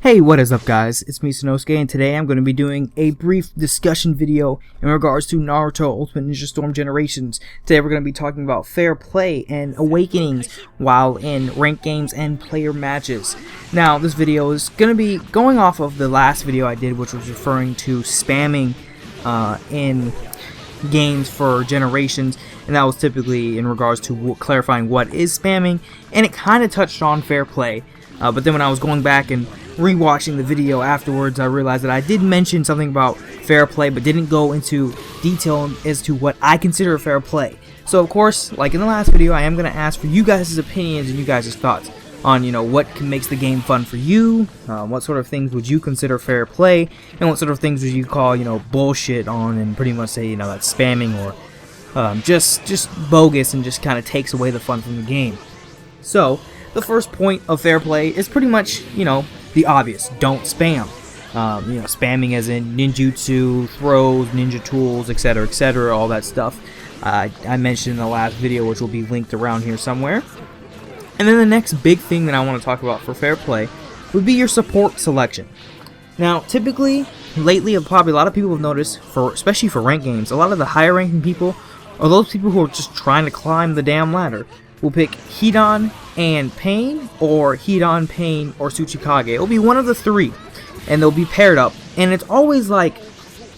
Hey, what is up guys? It's me, Sanosuke, and today I'm going to be doing a brief discussion video in regards to Naruto Ultimate Ninja Storm Generations. Today we're going to be talking about fair play and awakenings while in ranked games and player matches. Now, this video is going to be going off of the last video I did, which was referring to spamming in games for generations, and that was typically in regards to clarifying what is spamming, and it kind of touched on fair play. But then when I was going back and rewatching the video afterwards, I realized that I did mention something about fair play, but didn't go into detail as to what I consider fair play. So of course, like in the last video, I am going to ask for you guys' opinions and you guys' thoughts on, what makes the game fun for you, what sort of things would you consider fair play, and what sort of things would you call, bullshit on, and pretty much say, that's spamming or just bogus and just kind of takes away the fun from the game. So the first point of fair play is pretty much, the obvious. Don't spam. Spamming as in ninjutsu, throws, ninja tools, etc., all that stuff. I mentioned in the last video, which will be linked around here somewhere. And then the next big thing that I want to talk about for fair play would be your support selection. Now, typically, lately, probably a lot of people have noticed, especially for ranked games, a lot of the higher ranking people, or those people who are just trying to climb the damn ladder, will pick Hidan and Pain, or Hidan, Pain, or Tsuchikage. It'll be one of the three, and they'll be paired up. And it's always like,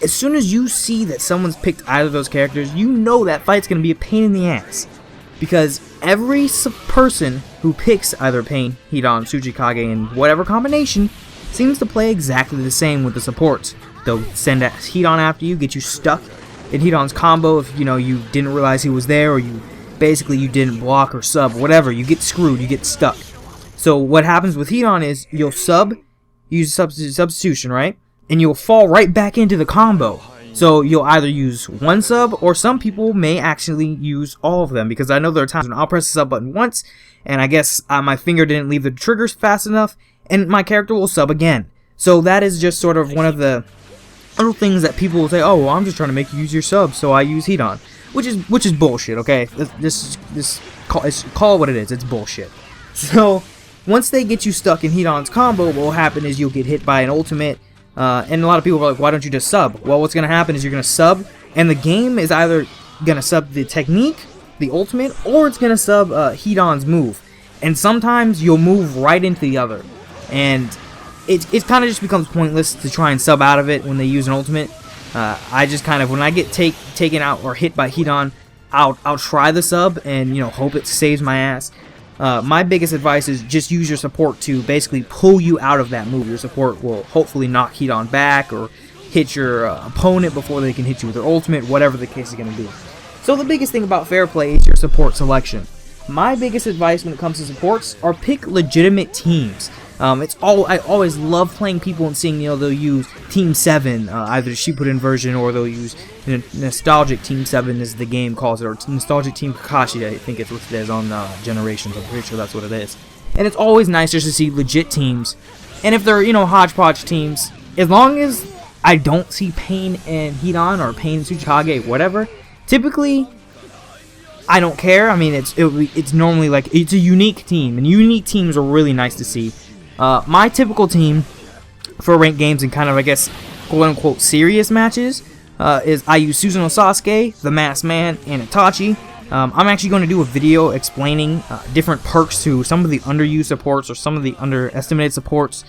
as soon as you see that someone's picked either of those characters, you know that fight's going to be a pain in the ass. Because every person who picks either Pain, Hidan, Tsuchikage in whatever combination seems to play exactly the same with the supports. They'll send Hidan after you, get you stuck in Hidan's combo if you didn't realize he was there, or you didn't block or sub, whatever. You get screwed, you get stuck. So what happens with Hidan is you'll use substitution, right? And you'll fall right back into the combo. So you'll either use one sub, or some people may actually use all of them, because I know there are times when I'll press the sub button once, and I guess my finger didn't leave the triggers fast enough, and my character will sub again. So that is just sort of one of the little things that people will say, oh, well, I'm just trying to make you use your sub, so I use Hidan. Which is bullshit, okay? Call it what it is. It's bullshit. So once they get you stuck in Hidan's combo, what will happen is you'll get hit by an ultimate, and a lot of people are like, why don't you just sub? Well, what's going to happen is you're going to sub, and the game is either going to sub the technique, the ultimate, or it's going to sub Hidan's move. And sometimes you'll move right into the other. And it kind of just becomes pointless to try and sub out of it when they use an ultimate. I just kind of, when I get taken out or hit by Hidan, I'll try the sub and, hope it saves my ass. My biggest advice is just use your support to basically pull you out of that move. Your support will hopefully knock Hidan back or hit your opponent before they can hit you with their ultimate, whatever the case is going to be. So the biggest thing about fair play is your support selection. My biggest advice when it comes to supports are pick legitimate teams. I always love playing people and seeing, they'll use Team 7, either the Shippuden version, or they'll use Nostalgic Team 7 as the game calls it, or Nostalgic Team Kakashi, I think it's listed as on Generations. I'm pretty sure that's what it is. And it's always nice just to see legit teams. And if they're, hodgepodge teams, as long as I don't see Pain and Hidan, or Pain and Tsuchikage, whatever, typically I don't care. I mean, it's normally like, it's a unique team, and unique teams are really nice to see. My typical team for ranked games and kind of, I guess, quote-unquote serious matches is I use Susanoo Sasuke, the Masked Man, and Itachi. I'm actually going to do a video explaining different perks to some of the underused supports or some of the underestimated supports.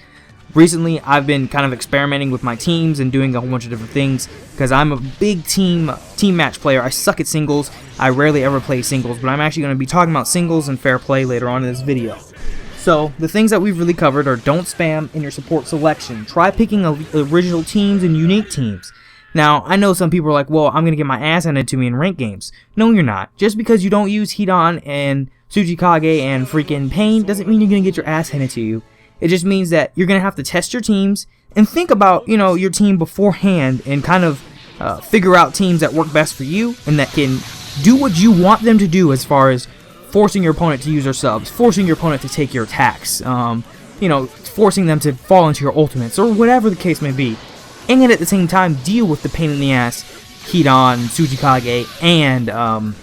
Recently, I've been kind of experimenting with my teams and doing a whole bunch of different things because I'm a big team match player. I suck at singles. I rarely ever play singles, but I'm actually going to be talking about singles and fair play later on in this video. So, the things that we've really covered are don't spam in your support selection. Try picking original teams and unique teams. Now, I know some people are like, well, I'm going to get my ass handed to me in ranked games. No, you're not. Just because you don't use Hidan and Tsuchikage and freaking Pain doesn't mean you're going to get your ass handed to you. It just means that you're going to have to test your teams and think about, your team beforehand and kind of figure out teams that work best for you and that can do what you want them to do as far as forcing your opponent to use their subs, forcing your opponent to take your attacks, forcing them to fall into your ultimates, or whatever the case may be. And yet at the same time, deal with the pain in the ass, Hidan, Tsuchikage, and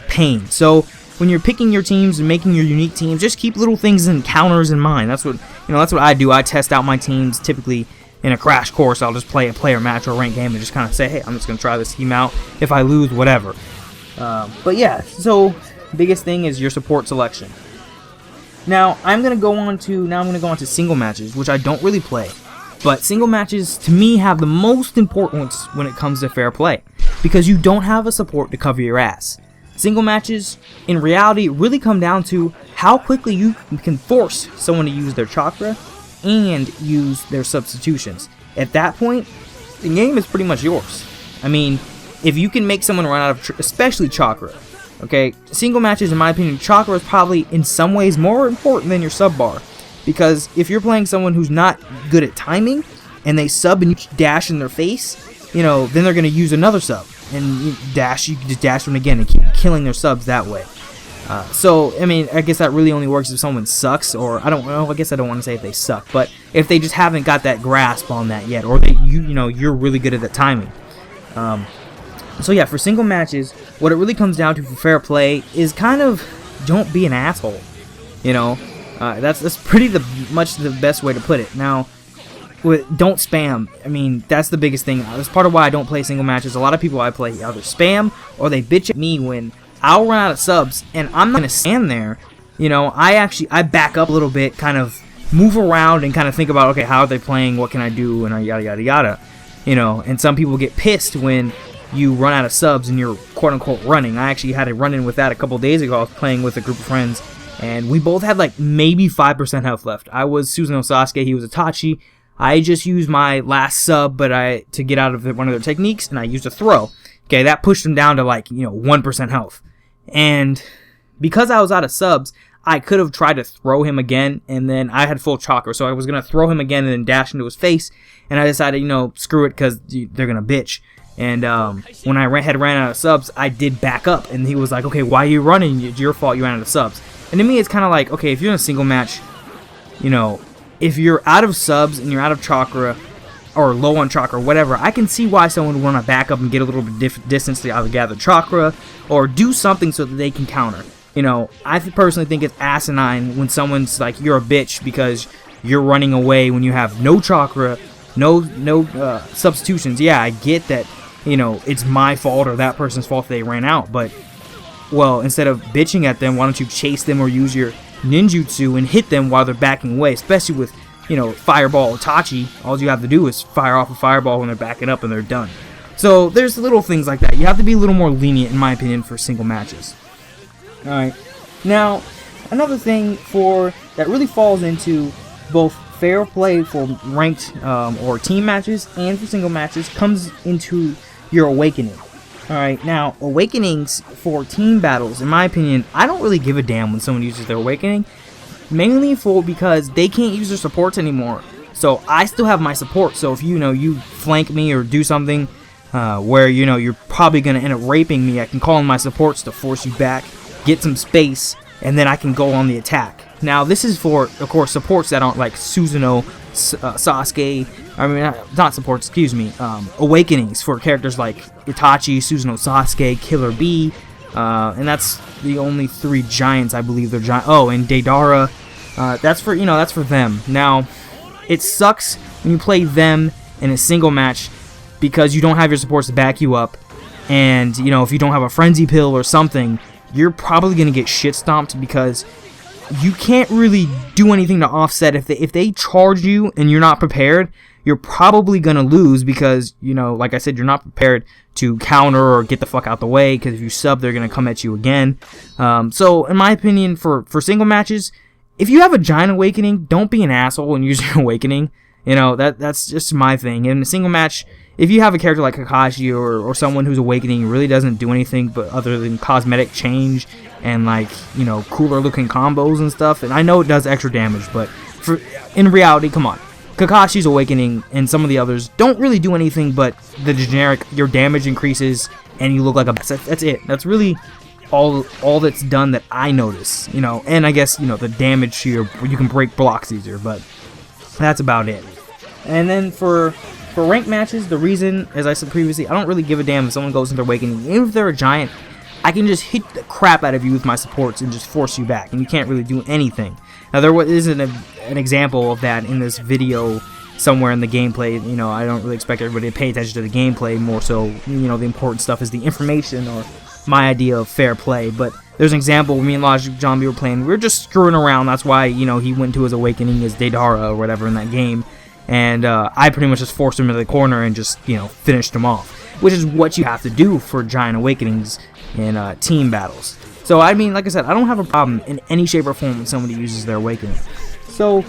Pain. So when you're picking your teams and making your unique teams, just keep little things and counters in mind. That's what You know, that's what I do. I test out my teams. Typically in a crash course, I'll just play a player match or a ranked game and just kind of say, hey, I'm just going to try this team out. If I lose, whatever. But yeah, so biggest thing is your support selection. Now I'm going to go on to single matches, which I don't really play. But single matches, to me, have the most importance when it comes to fair play, because you don't have a support to cover your ass. Single matches, in reality, really come down to how quickly you can force someone to use their chakra and use their substitutions. At that point, the game is pretty much yours. I mean, if you can make someone run out of, especially chakra, okay, single matches, in my opinion, chakra is probably in some ways more important than your sub bar. Because if you're playing someone who's not good at timing, and they sub and you dash in their face, you know, then they're going to use another sub. And you can just dash them again and keep killing their subs that way. So, I mean, I guess that really only works if someone sucks, or I don't know, I guess I don't want to say if they suck, but if they just haven't got that grasp on that yet, or you're really good at the timing. So yeah, for single matches, what it really comes down to for fair play is kind of don't be an asshole, you know. That's pretty much the best way to put it. Now, don't spam. I mean, that's the biggest thing. That's part of why I don't play single matches. A lot of people I play either spam or they bitch at me when I'll run out of subs and I'm not gonna stand there. You know, I back up a little bit, kind of move around and kind of think about, okay, how are they playing? What can I do? And yada yada yada. You know, and some people get pissed when you run out of subs and you're quote unquote running. I actually had a run in with that a couple days ago. I was playing with a group of friends, and we both had like maybe 5% health left. I was Susanoo Sasuke, he was Itachi. I just used my last sub, to get out of one of their techniques, and I used a throw. Okay, that pushed him down to 1% health. And because I was out of subs, I could have tried to throw him again, and then I had full chakra, so I was gonna throw him again and then dash into his face. And I decided, screw it, because they're gonna bitch. And when I had ran out of subs, I did back up, and he was like, okay, why are you running? It's your fault you ran out of subs. And to me, it's kind of like, okay, if you're in a single match, if you're out of subs and you're out of chakra, or low on chakra, whatever, I can see why someone would want to back up and get a little bit distance to either gather chakra, or do something so that they can counter. I personally think it's asinine when someone's like, you're a bitch because you're running away when you have no chakra, no substitutions. Yeah, I get that, it's my fault or that person's fault if they ran out, but, well, instead of bitching at them, why don't you chase them or use your ninjutsu and hit them while they're backing away, especially with, Fireball Itachi. All you have to do is fire off a fireball when they're backing up and they're done. So there's little things like that. You have to be a little more lenient, in my opinion, for single matches. Alright, now, another thing that really falls into both fair play for ranked or team matches and for single matches comes into your awakening. Alright, now, awakenings for team battles, in my opinion, I don't really give a damn when someone uses their awakening, mainly because they can't use their supports anymore. So I still have my support, so if you flank me or do something where you're probably going to end up raping me, I can call in my supports to force you back, get some space, and then I can go on the attack. Now, this is for, of course, supports that aren't like Susanoo, Sasuke, not supports, excuse me, awakenings for characters like Itachi, Susanoo Sasuke, Killer Bee, and that's the only 3 giants, I believe they're giant. Oh, and Deidara, that's for them. Now, it sucks when you play them in a single match because you don't have your supports to back you up, and, if you don't have a frenzy pill or something, you're probably going to get shit stomped because you can't really do anything to offset. If they charge you and you're not prepared, you're probably going to lose because, like I said, you're not prepared to counter or get the fuck out the way, because if you sub, they're going to come at you again. So, in my opinion, for single matches, if you have a giant awakening, don't be an asshole and use your awakening. That's just my thing. In a single match, if you have a character like Kakashi or someone who's awakening really doesn't do anything but other than cosmetic change and cooler looking combos and stuff, and I know it does extra damage, but in reality, come on, Kakashi's awakening and some of the others don't really do anything but the generic, your damage increases and you look like a mess. That's it. That's really all that's done that I notice, and I guess, the damage to you can break blocks easier, but that's about it. And then for ranked matches, the reason, as I said previously, I don't really give a damn if someone goes into awakening. Even if they're a giant, I can just hit the crap out of you with my supports and just force you back, and you can't really do anything. Now, there isn't an example of that in this video somewhere in the gameplay. You know, I don't really expect everybody to pay attention to the gameplay, more so, you know, the important stuff is the information or my idea of fair play. But there's an example, me and Logic Zombie were playing, we were just screwing around, that's why, you know, he went to his awakening as Deidara or whatever in that game, and I pretty much just forced him into the corner and just, you know, finished him off, which is what you have to do for giant awakenings in team battles. So, I mean, like I said, I don't have a problem in any shape or form when somebody uses their awakening. So,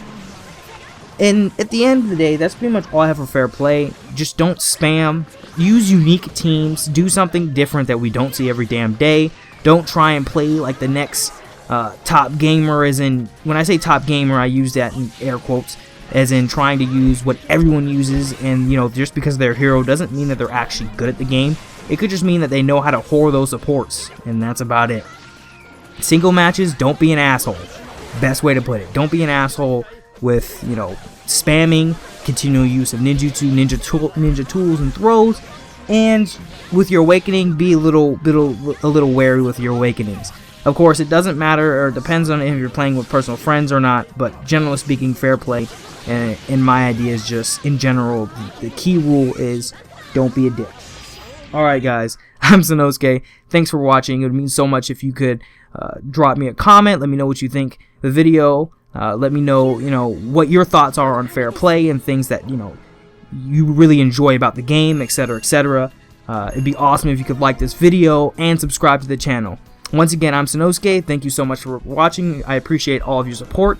and at the end of the day, that's pretty much all I have for fair play. Just don't spam. Use unique teams. Do something different that we don't see every damn day. Don't try and play like the next top gamer, as in, when I say top gamer, I use that in air quotes, as in trying to use what everyone uses, and, you know, just because they're a hero doesn't mean that they're actually good at the game. It could just mean that they know how to whore those supports, and that's about it. Single matches, don't be an asshole. Best way to put it. Don't be an asshole with, you know, spamming, continual use of ninja tools and throws, and with your awakening, be a little wary with your awakenings. Of course, it doesn't matter, or it depends on if you're playing with personal friends or not, but generally speaking, fair play, and in my idea, is just, in general, the key rule is don't be a dick. Alright guys, I'm Sanosuke. Thanks for watching. It would mean so much if you could drop me a comment, let me know what you think of the video, let me know, you know, what your thoughts are on fair play and things that, you know, you really enjoy about the game, etc., etc. It'd be awesome if you could like this video and subscribe to the channel. Once again, I'm Sanosuke. Thank you so much for watching. I appreciate all of your support.